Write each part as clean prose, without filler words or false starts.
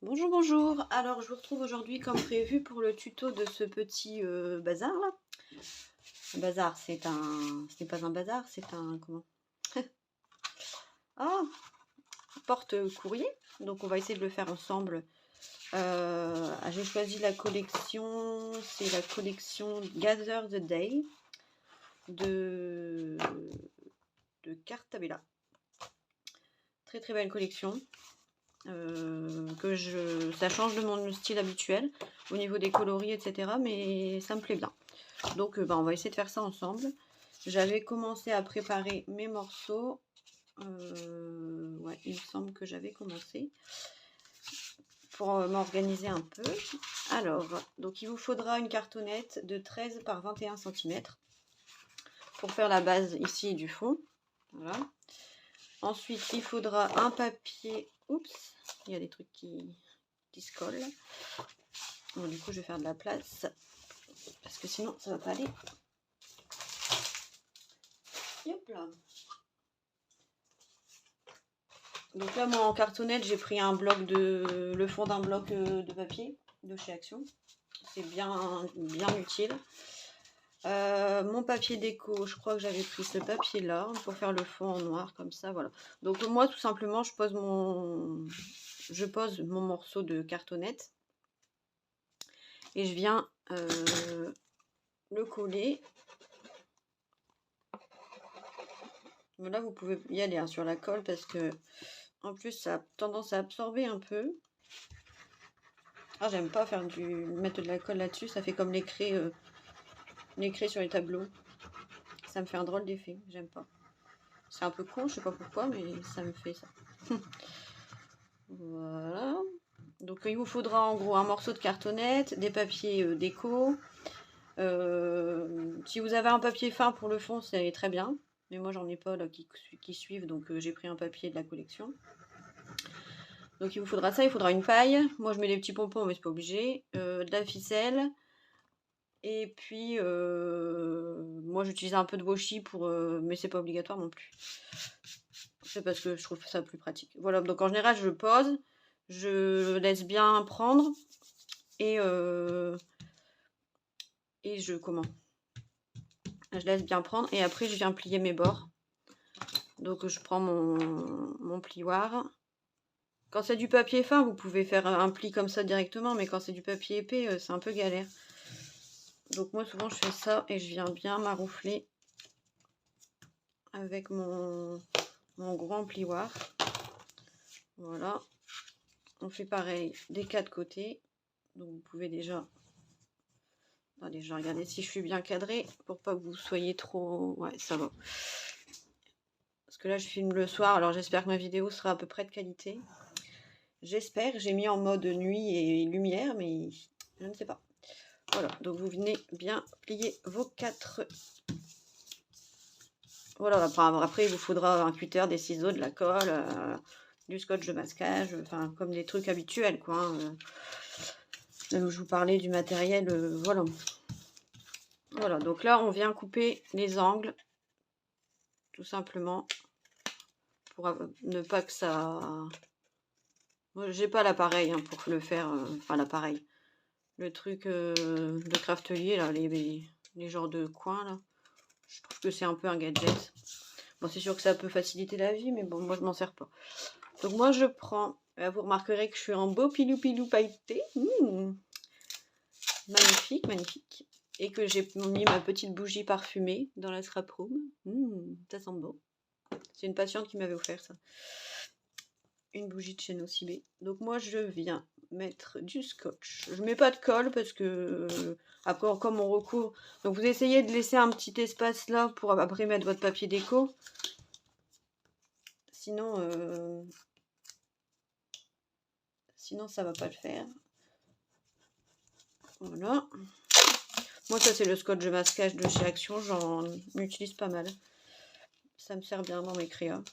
Bonjour, bonjour. Alors, je vous retrouve aujourd'hui comme prévu pour le tuto de ce petit bazar là. Un bazar, ce n'est pas un bazar, c'est un, comment? Ah, porte-courrier. Donc, on va essayer de le faire ensemble. J'ai choisi la collection, c'est la collection Gather the Day de Cartabella. Très très belle collection. Ça change de mon style habituel au niveau des coloris, etc. Mais ça me plaît bien. Donc, on va essayer de faire ça ensemble. J'avais commencé à préparer mes morceaux. Ouais, il me semble que j'avais commencé pour m'organiser un peu. Alors, donc il vous faudra une cartonnette de 13 par 21 cm pour faire la base ici du fond. Voilà. Ensuite, il faudra un papier. Oups, il y a des trucs qui se collent. Bon, du coup, je vais faire de la place parce que sinon, ça va pas aller. Hop là. Donc là, moi, en cartonnette, j'ai pris le fond d'un bloc de papier de chez Action. C'est bien utile. Mon papier déco, je crois que j'avais pris ce papier-là pour faire le fond en noir, comme ça, voilà. Donc moi, tout simplement, je pose mon morceau de cartonnette et je viens le coller. Là, vous pouvez y aller hein, sur la colle parce que en plus, ça a tendance à absorber un peu. Ah, j'aime pas mettre de la colle là-dessus, ça fait comme les craies sur les tableaux. Ça me fait un drôle d'effet, j'aime pas. C'est un peu con, je sais pas pourquoi, mais ça me fait ça. Voilà. Donc il vous faudra en gros un morceau de cartonnette, des papiers déco. Si vous avez un papier fin pour le fond, c'est très bien. Mais moi j'en ai pas là qui suivent, donc j'ai pris un papier de la collection. Donc il vous faudra ça, il faudra une paille. Moi je mets des petits pompons, mais c'est pas obligé. De la ficelle. Et puis moi j'utilise un peu de washi mais c'est pas obligatoire non plus. C'est parce que je trouve ça plus pratique. Voilà, donc en général je pose, je laisse bien prendre et je laisse bien prendre et après je viens plier mes bords. Donc je prends mon plioir. Quand c'est du papier fin, vous pouvez faire un pli comme ça directement, mais quand c'est du papier épais, c'est un peu galère. Donc moi souvent je fais ça et je viens bien maroufler avec mon grand plioir. Voilà. On fait pareil des 4 côtés. Donc vous pouvez déjà... Attendez, je vais regarder si je suis bien cadrée pour pas que vous soyez trop... Ouais, ça va. Parce que là, je filme le soir, alors j'espère que ma vidéo sera à peu près de qualité. J'espère, j'ai mis en mode nuit et lumière, mais je ne sais pas. Voilà, donc vous venez bien plier vos 4... Voilà, après il vous faudra un cutter, des ciseaux, de la colle, du scotch de masquage, enfin comme des trucs habituels, quoi. Hein, là où je vous parlais du matériel, voilà. Voilà, donc là on vient couper les angles, tout simplement, pour ne pas que ça... Moi j'ai pas l'appareil hein, pour le faire, enfin l'appareil, le truc de craftelier, là, les genres de coins, là. Je trouve que c'est un peu un gadget. Bon, c'est sûr que ça peut faciliter la vie, mais bon, moi je m'en sers pas. Donc moi je prends, vous remarquerez que je suis en beau pilou pailleté. Magnifique, magnifique. Et que j'ai mis ma petite bougie parfumée dans la scrap room. Ça sent bon. C'est une patiente qui m'avait offert ça. Une bougie de chez Nocibé. Donc moi je viens mettre du scotch. Je mets pas de colle parce que après comme on recouvre. Donc vous essayez de laisser un petit espace là pour après mettre votre papier déco. Sinon ça va pas le faire. Voilà. Moi ça c'est le scotch de masquage de chez Action. J'en utilise pas mal. Ça me sert bien dans mes créas.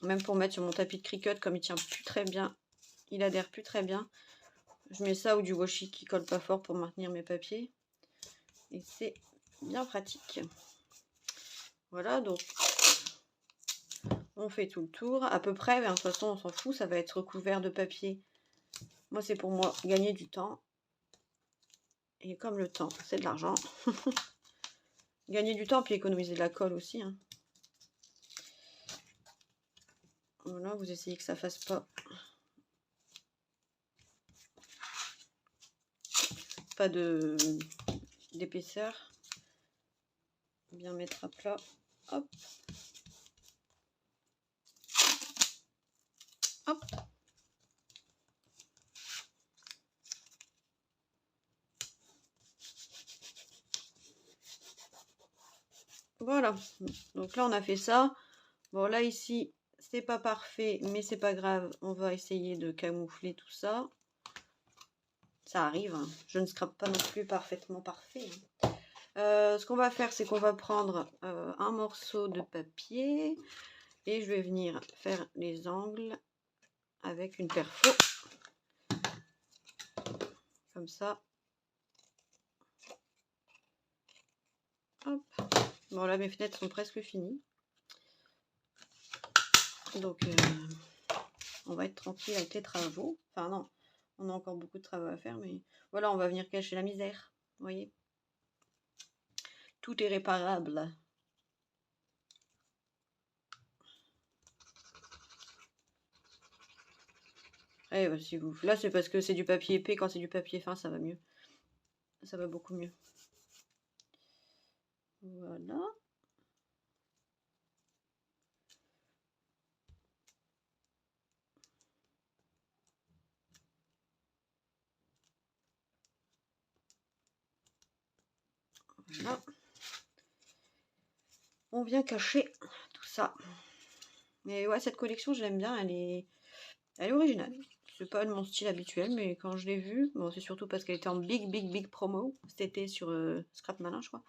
Même pour mettre sur mon tapis de Cricut, comme il tient plus très bien, il adhère plus très bien. Je mets ça ou du washi qui colle pas fort pour maintenir mes papiers. Et c'est bien pratique. Voilà, donc On fait tout le tour, à peu près, mais de toute façon, on s'en fout, ça va être recouvert de papier. Moi, c'est pour moi gagner du temps. Et comme le temps, c'est de l'argent. Gagner du temps, puis économiser de la colle aussi. Hein. Voilà, vous essayez que ça fasse pas d'épaisseur. Bien mettre à plat. Hop. Hop. Voilà. Donc là, on a fait ça. Bon, là, ici, c'est pas parfait, mais c'est pas grave. On va essayer de camoufler tout ça. Ça arrive. Hein. Je ne scrape pas non plus parfaitement parfait. Hein. Ce qu'on va faire, c'est qu'on va prendre un morceau de papier et je vais venir faire les angles avec une perfo. Comme ça. Hop. Bon, là, mes fenêtres sont presque finies. Donc, on va être tranquille avec les travaux. Enfin, non, on a encore beaucoup de travaux à faire, mais voilà, on va venir cacher la misère. Vous voyez? Tout est réparable. Eh, bah, si vous... Là, c'est parce que c'est du papier épais. Quand c'est du papier fin, ça va mieux. Ça va beaucoup mieux. Voilà. Voilà. On vient cacher tout ça. Mais ouais, cette collection, je l'aime bien. Elle est originale. C'est pas mon style habituel, mais quand je l'ai vue, bon, c'est surtout parce qu'elle était en big promo. C'était sur Scrap Malin, je crois.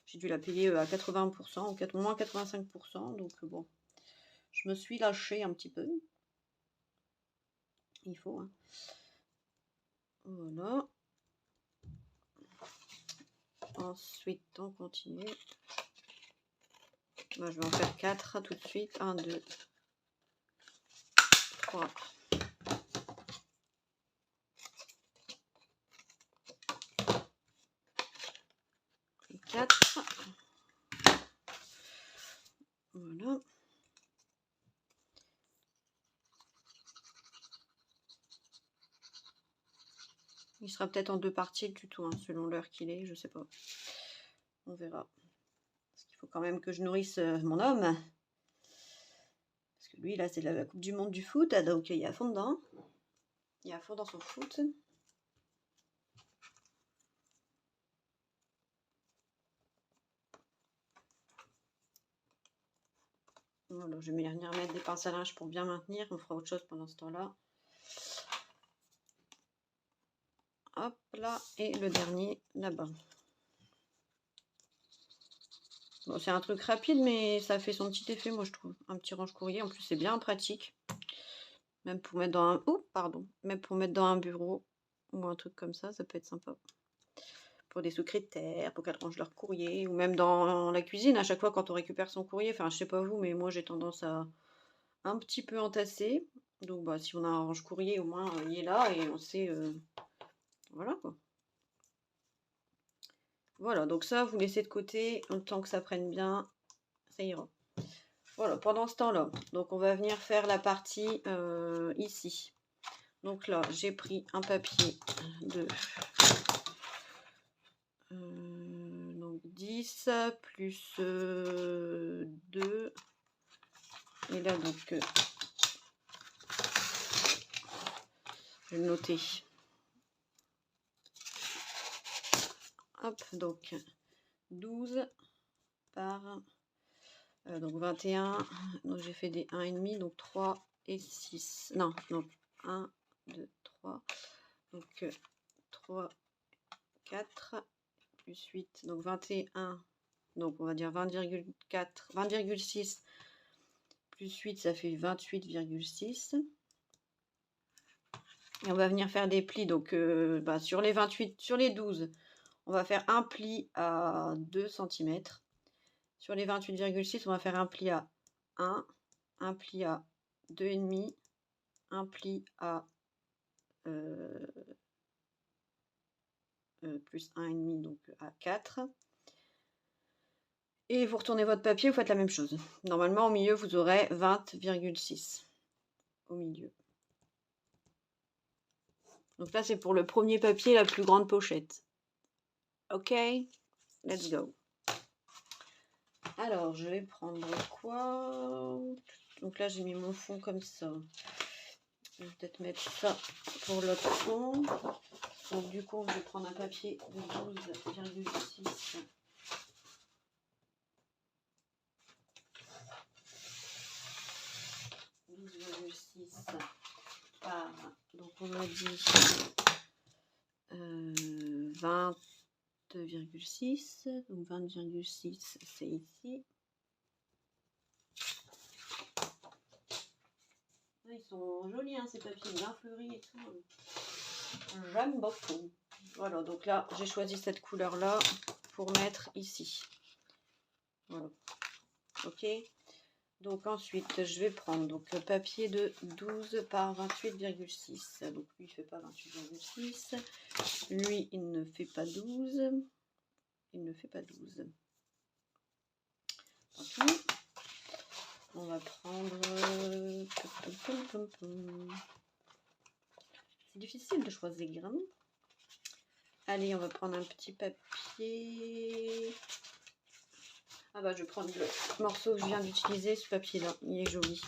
J'ai dû la payer à 80% ou moins 85%. Donc bon, je me suis lâchée un petit peu. Il faut. Hein. Voilà. Ensuite, on continue. Moi, je vais en faire 4 tout de suite. 1, 2, 3. 4. Voilà. Il sera peut-être en 2 parties le tuto, hein, selon l'heure qu'il est, je sais pas. On verra. Parce qu'il faut quand même que je nourrisse mon homme. Parce que lui, là, c'est la Coupe du Monde du foot, donc il est à fond dedans. Il est à fond dans son foot. Voilà, je vais venir mettre des pinces à linge pour bien maintenir. On fera autre chose pendant ce temps-là. Hop là, et le dernier là-bas. Bon, c'est un truc rapide, mais ça fait son petit effet, moi je trouve. Un petit range courrier, en plus c'est bien pratique. Même pour mettre dans un... Oh, pardon. Même pour mettre dans un bureau ou un truc comme ça peut être sympa. Pour des secrétaires, pour qu'elles rangent leur courrier, ou même dans la cuisine, à chaque fois quand on récupère son courrier. Enfin, je sais pas vous, mais moi j'ai tendance à un petit peu entasser. Donc bah, si on a un range courrier, au moins il est là et on sait... Voilà quoi. Voilà, donc ça, vous laissez de côté, le temps que ça prenne bien, ça ira. Voilà, pendant ce temps-là, donc on va venir faire la partie ici. Donc là, j'ai pris un papier de donc 10 plus 2. Et là, donc, je vais le noter. Hop, donc 12 par donc 21. Donc j'ai fait des 1,5, donc 3 et 6. Non, donc 1, 2, 3. Donc 3, 4, plus 8, donc 21. Donc on va dire 20,4, 20,6 plus 8, ça fait 28,6. Et on va venir faire des plis. Donc bah, sur les 28, sur les 12, on va faire un pli à 2 cm. Sur les 28,6, on va faire un pli à 1, un pli à 2,5, un pli à plus 1,5, donc à 4. Et vous retournez votre papier, vous faites la même chose. Normalement, au milieu, vous aurez 20,6 au milieu. Donc là, c'est pour le premier papier, la plus grande pochette. Ok, let's go. Alors, je vais prendre quoi? Donc là, j'ai mis mon fond comme ça. Je vais peut-être mettre ça pour l'autre fond. Donc du coup, je vais prendre un papier de 12,6. 12,6 par, donc on a dit 20,6, donc 20,6 c'est ici. Ils sont jolis hein, ces papiers, bien fleuris et tout. J'aime beaucoup. Voilà, donc là j'ai choisi cette couleur là pour mettre ici. Voilà. Ok. Donc ensuite, je vais prendre donc, le papier de 12 par 28,6. Donc lui, il ne fait pas 28,6. Lui, il ne fait pas 12. Il ne fait pas 12. Tant pis. On va prendre... C'est difficile de choisir. Hein. Allez, on va prendre un petit papier... Ah bah je vais prendre le morceau que je viens d'utiliser, ce papier là, il est joli.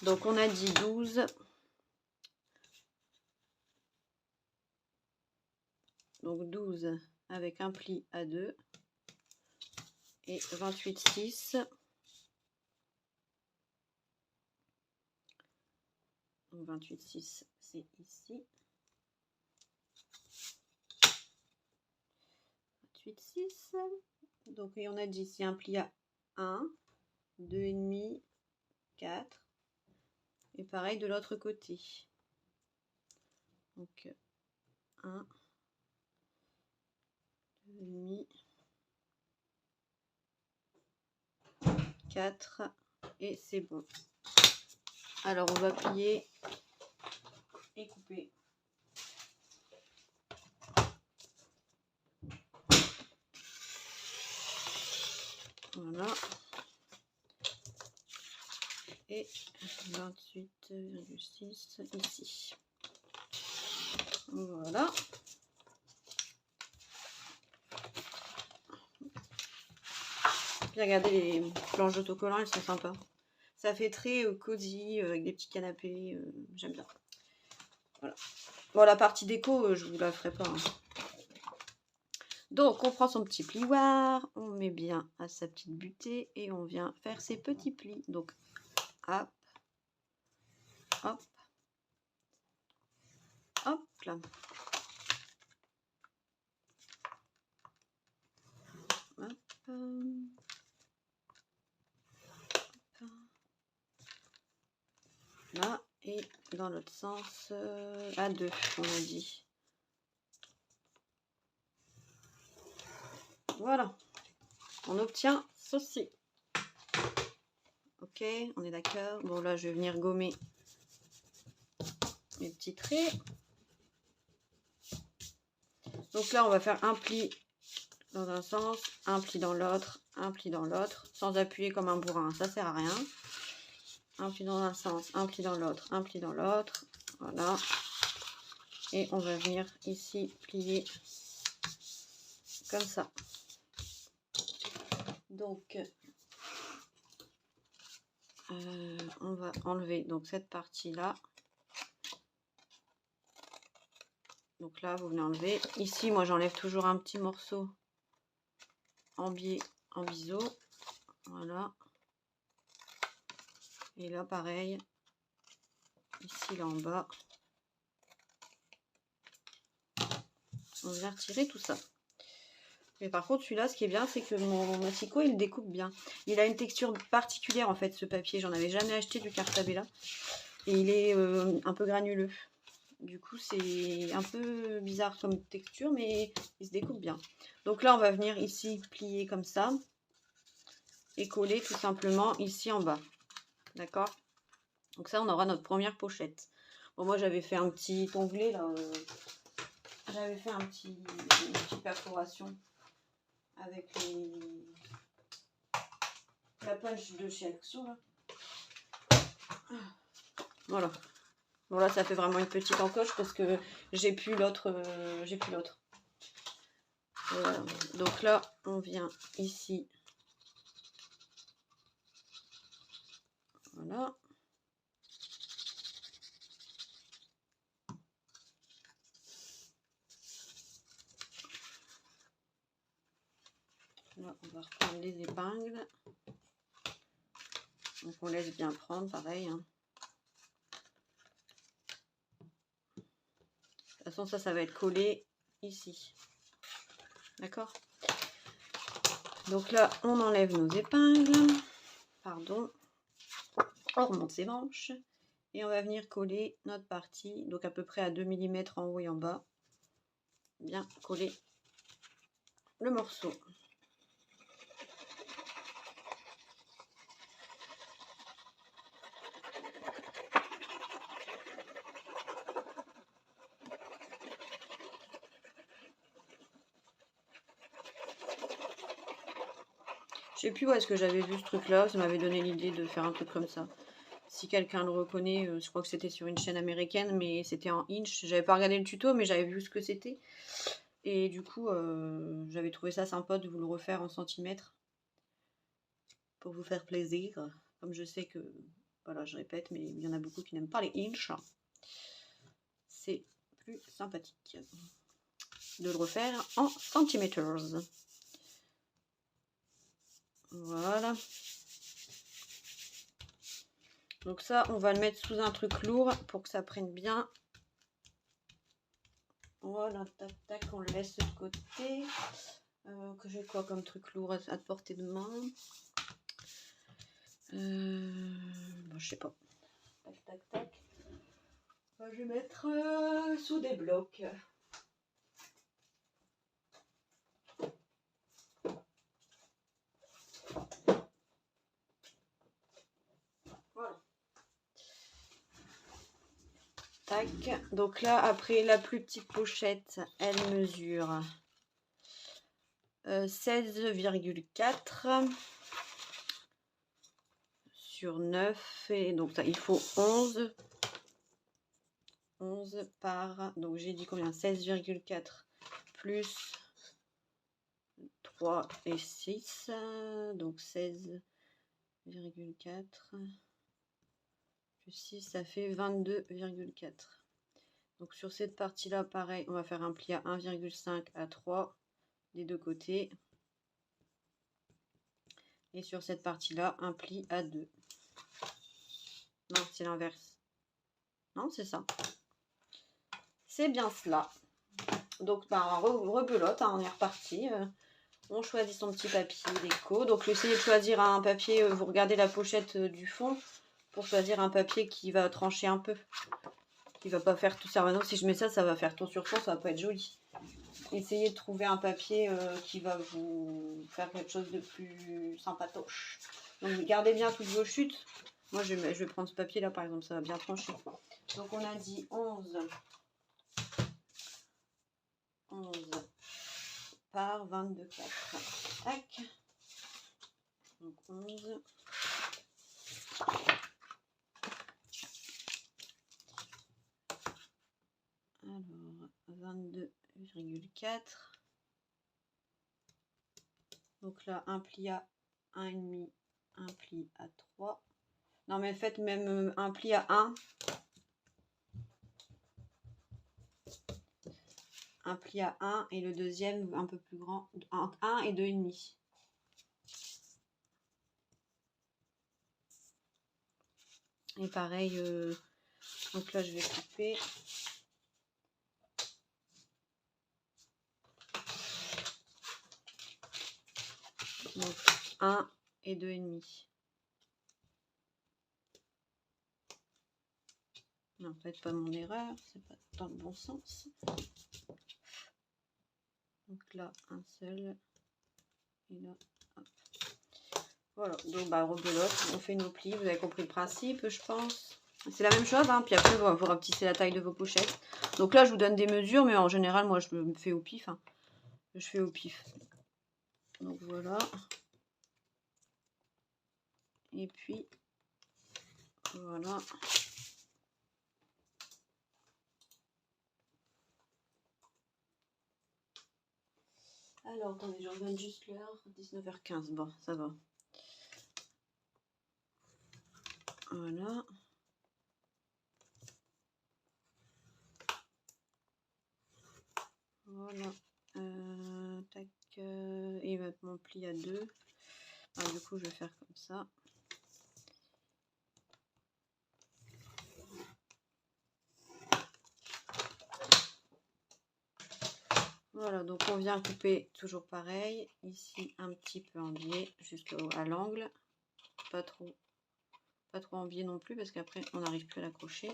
Donc on a dit 12. Donc 12 avec un pli à 2 et 28,6. Donc 28,6 c'est ici. 28,6. Donc et on a dit ici un pli à 1, 2,5, 4. Et pareil de l'autre côté. Donc 1, 2,5, 4 et c'est bon. Alors on va plier et couper. Voilà. Et 28,6 ici. Voilà. Puis regardez les planches d'autocollants, elles sont sympas. Ça fait très cosy avec des petits canapés. J'aime bien. Voilà. Bon, la partie déco, je vous la ferai pas. Hein. Donc, on prend son petit plioir, on met bien à sa petite butée et on vient faire ses petits plis. Donc, hop, hop, hop là. Hop. Là, et dans l'autre sens, à 2, on a dit. Voilà, on obtient ceci. Ok, on est d'accord. Bon, là, je vais venir gommer mes petits traits. Donc là, on va faire un pli dans un sens, un pli dans l'autre, sans appuyer comme un bourrin. Ça sert à rien. Un pli dans un sens, un pli dans l'autre, un pli dans l'autre. Voilà. Et on va venir ici plier comme ça. Donc, on va enlever donc cette partie-là. Donc là, vous venez enlever. Ici, moi, j'enlève toujours un petit morceau en biais, en biseau. Voilà. Et là, pareil. Ici, là en bas. On vient retirer tout ça. Mais par contre, celui-là, ce qui est bien, c'est que mon massicot, il découpe bien. Il a une texture particulière, en fait, ce papier. J'en avais jamais acheté du Cartabella. Et il est un peu granuleux. Du coup, c'est un peu bizarre comme texture, mais il se découpe bien. Donc là, on va venir ici plier comme ça. Et coller tout simplement ici en bas. D'accord? Donc ça, on aura notre première pochette. Bon, moi, j'avais fait un petit onglet, là. J'avais fait une petite perforation avec la punch de chez Action, là. Voilà. Bon, là, ça fait vraiment une petite encoche parce que j'ai plus l'autre. Voilà. Donc là, on vient ici. Voilà. Là, on va reprendre les épingles. Donc on laisse bien prendre, pareil. Hein. De toute façon, ça va être collé ici. D'accord? Donc là, on enlève nos épingles. Pardon. On remonte ses manches. Et on va venir coller notre partie. Donc à peu près à 2 mm en haut et en bas. Bien coller le morceau. Je sais plus où est-ce que j'avais vu ce truc là, ça m'avait donné l'idée de faire un truc comme ça. Si quelqu'un le reconnaît, je crois que c'était sur une chaîne américaine, mais c'était en inch. J'avais pas regardé le tuto, mais j'avais vu ce que c'était. Et du coup, j'avais trouvé ça sympa de vous le refaire en centimètres. Pour vous faire plaisir. Comme je sais que, voilà, je répète, mais il y en a beaucoup qui n'aiment pas les inch. C'est plus sympathique de le refaire en centimètres. Voilà. Donc ça, on va le mettre sous un truc lourd pour que ça prenne bien. Voilà, tac, tac, on le laisse de côté. Que j'ai quoi comme truc lourd à portée de main? Bon, je sais pas. Tac, tac, tac. Je vais mettre sous des blocs. Voilà. Tac. Donc là, après, la plus petite pochette, elle mesure 16,4 sur 9. Et donc, ça, il faut 11. 11 par... Donc, j'ai dit combien? 16,4 plus 3 et 6. Donc, 16,4 plus 6, ça fait 22,4. Donc sur cette partie-là, pareil, on va faire un pli à 1,5 à 3 des deux côtés. Et sur cette partie-là, un pli à 2. Non, c'est l'inverse. Non, c'est ça. C'est bien cela. Donc, bah, rebelote, hein, on est reparti. On choisit son petit papier déco. Donc, essayez de choisir un papier, vous regardez la pochette du fond pour choisir un papier qui va trancher un peu. Qui va pas faire tout ça. Maintenant, si je mets ça, ça va faire ton sur ton, ça va pas être joli. Essayez de trouver un papier qui va vous faire quelque chose de plus sympatoche. Donc, gardez bien toutes vos chutes. Moi, je vais prendre ce papier là, par exemple, ça va bien trancher. Donc, on a dit 11 par 22,4. Tac. Donc, 11. Alors, 22,4. Donc là, un pli à 1,5, un pli à 3. Non, mais faites même un pli à 1. Un pli à 1 et le deuxième un peu plus grand, entre 1 et 2,5. Et pareil, donc là je vais couper. Donc 1 et 2,5. Non, faites pas mon erreur, c'est pas dans le bon sens. Donc là, un seul. Et là, hop. Voilà, donc bah rebelote, on fait nos plis, vous avez compris le principe, je pense. C'est la même chose, hein. Puis après, vous rapetissez la taille de vos pochettes. Donc là, je vous donne des mesures, mais en général, moi, je me fais au pif. Hein. Je fais au pif. Donc voilà. Et puis, voilà. Alors, attendez, je regarde juste l'heure. 19h15, bon, ça va. Voilà. Voilà. Tac. Il va être mon pli à 2. Ah, du coup, je vais faire comme ça. Voilà, donc on vient couper toujours pareil. Ici, un petit peu en biais, juste à l'angle. Pas trop en biais non plus, parce qu'après, on n'arrive plus à l'accrocher.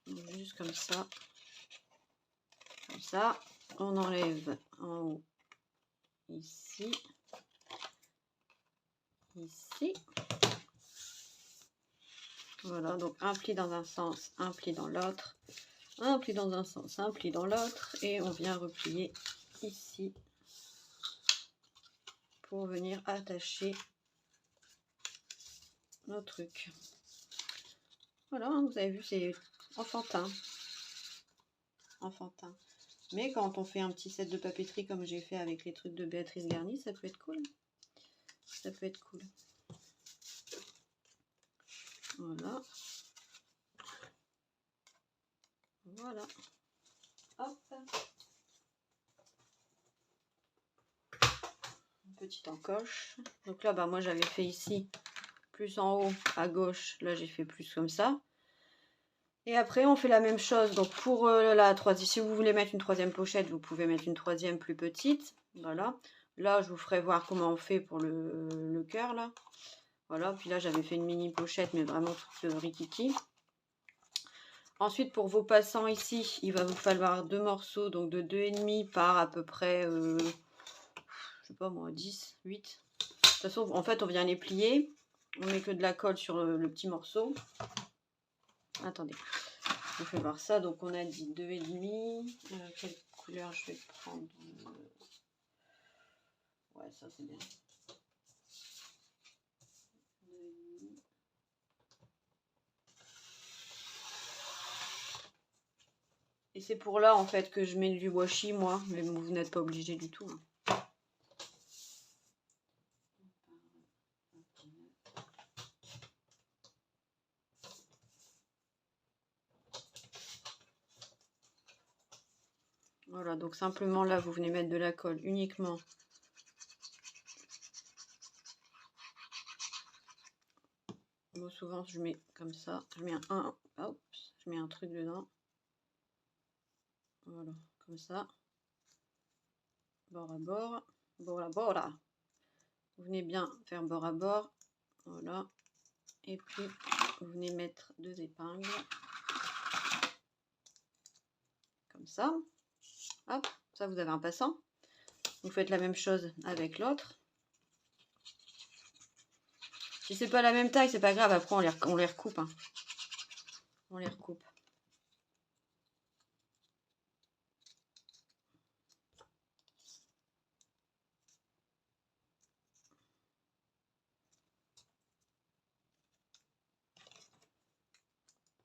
Juste comme ça. Comme ça. On enlève en haut. Ici. Ici. Voilà, donc un pli dans un sens, un pli dans l'autre. Un pli dans un sens, un pli dans l'autre. Et on vient replier ici. Pour venir attacher nos trucs. Voilà, vous avez vu, c'est enfantin. Enfantin. Mais quand on fait un petit set de papeterie comme j'ai fait avec les trucs de Béatrice Garni, ça peut être cool. Ça peut être cool. Voilà. Voilà. Hop. Une petite encoche. Donc là, bah, moi j'avais fait ici, plus en haut, à gauche. Là, j'ai fait plus comme ça. Et après, on fait la même chose. Donc pour la troisième, si vous voulez mettre une troisième pochette, vous pouvez mettre une troisième plus petite. Voilà. Là, je vous ferai voir comment on fait pour le cœur, là. Voilà. Puis là, j'avais fait une mini pochette, mais vraiment toute rikiki. Ensuite, pour vos passants ici, il va vous falloir 2 morceaux, donc de 2,5 par à peu près, je sais pas moi, 10, 8. De toute façon, en fait, on vient les plier. On met que de la colle sur le petit morceau. Attendez. Je vous fais voir ça. Donc on a dit 2,5. Quelle couleur je vais prendre? Ouais, ça c'est bien. 2,5. Et c'est pour là en fait que je mets du washi moi, mais vous n'êtes pas obligé du tout. Voilà, donc simplement là vous venez mettre de la colle uniquement. Moi souvent je mets comme ça, je mets hop, je mets un truc dedans. Voilà, comme ça. Bord à bord, bord à bord là. Vous venez bien faire bord à bord. Voilà. Et puis vous venez mettre 2 épingles. Comme ça. Hop, ça vous avez un passant. Vous faites la même chose avec l'autre. Si c'est pas la même taille, c'est pas grave, après on les recoupe. Hein. On les recoupe.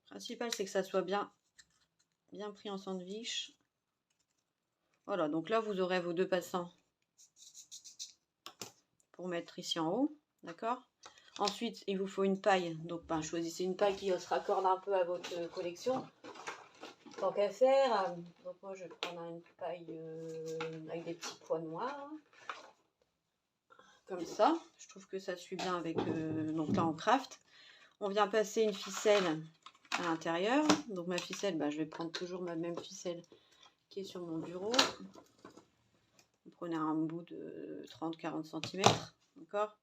Le principal, c'est que ça soit bien pris en sandwich. Voilà, donc là, vous aurez vos 2 passants pour mettre ici en haut. D'accord? Ensuite, il vous faut une paille. Donc, ben, choisissez une paille qui se raccorde un peu à votre collection. Tant qu'à faire. Donc, moi, je vais prendre une paille avec des petits pois noirs. Comme ça. Je trouve que ça suit bien avec... donc là, on craft. On vient passer une ficelle à l'intérieur. Donc, ma ficelle, ben, je vais prendre toujours ma même ficelle qui est sur mon bureau. Vous prenez un bout de 30-40 cm, d'accord?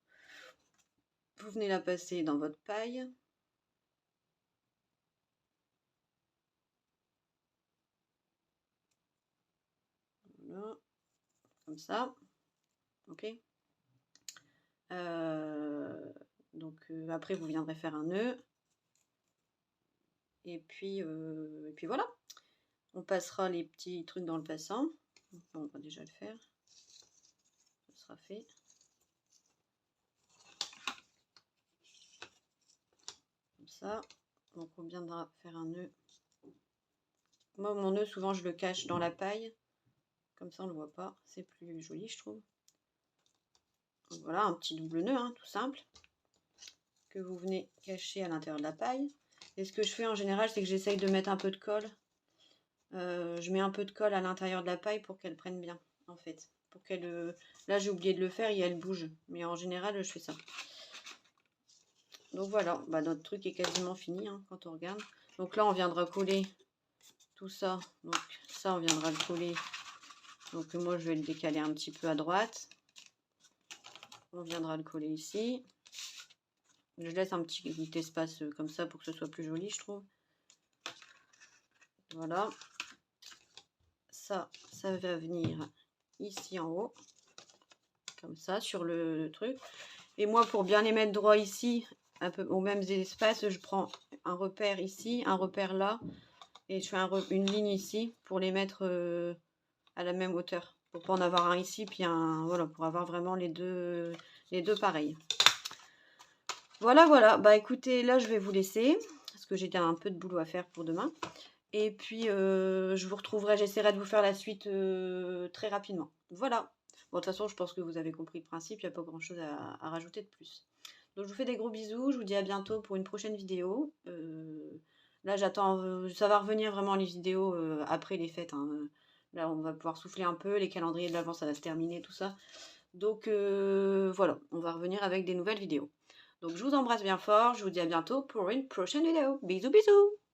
Vous venez la passer dans votre paille. Voilà, comme ça, ok. Donc après, vous viendrez faire un nœud. Et puis voilà. On passera les petits trucs dans le passant. On va déjà le faire. Ça sera fait. Comme ça. Donc on viendra faire un nœud. Moi, mon nœud, souvent, je le cache dans la paille. Comme ça, on ne le voit pas. C'est plus joli, je trouve. Donc, voilà, un petit double nœud, hein, tout simple. Que vous venez cacher à l'intérieur de la paille. Et ce que je fais en général, c'est que j'essaye de mettre un peu de colle. Je mets un peu de colle à l'intérieur de la paille pour qu'elle prenne bien, en fait. Pour qu'elle... Là, j'ai oublié de le faire et elle bouge. Mais en général, je fais ça. Donc voilà, bah, notre truc est quasiment fini, hein, quand on regarde. Donc là, on viendra coller tout ça. Donc ça, on viendra le coller. Donc moi, je vais le décaler un petit peu à droite. On viendra le coller ici. Je laisse un petit espace comme ça pour que ce soit plus joli, je trouve. Voilà. Ça va venir ici en haut. Comme ça, sur le truc. Et moi, pour bien les mettre droit ici, un peu au même espace, je prends un repère ici, un repère là. Et je fais une ligne ici pour les mettre à la même hauteur. Pour pas en avoir un ici, puis un... Voilà, pour avoir vraiment les deux pareils. Voilà. Bah écoutez, là, je vais vous laisser. Parce que j'ai un peu de boulot à faire pour demain. Et puis, je vous retrouverai, j'essaierai de vous faire la suite très rapidement. Voilà. Bon, de toute façon, je pense que vous avez compris le principe. Il n'y a pas grand-chose à rajouter de plus. Donc, je vous fais des gros bisous. Je vous dis à bientôt pour une prochaine vidéo. Là, j'attends... ça va revenir vraiment les vidéos après les fêtes. Hein. Là, on va pouvoir souffler un peu. Les calendriers de l'avant, ça va se terminer, tout ça. Donc, voilà. On va revenir avec des nouvelles vidéos. Donc, je vous embrasse bien fort. Je vous dis à bientôt pour une prochaine vidéo. Bisous, bisous!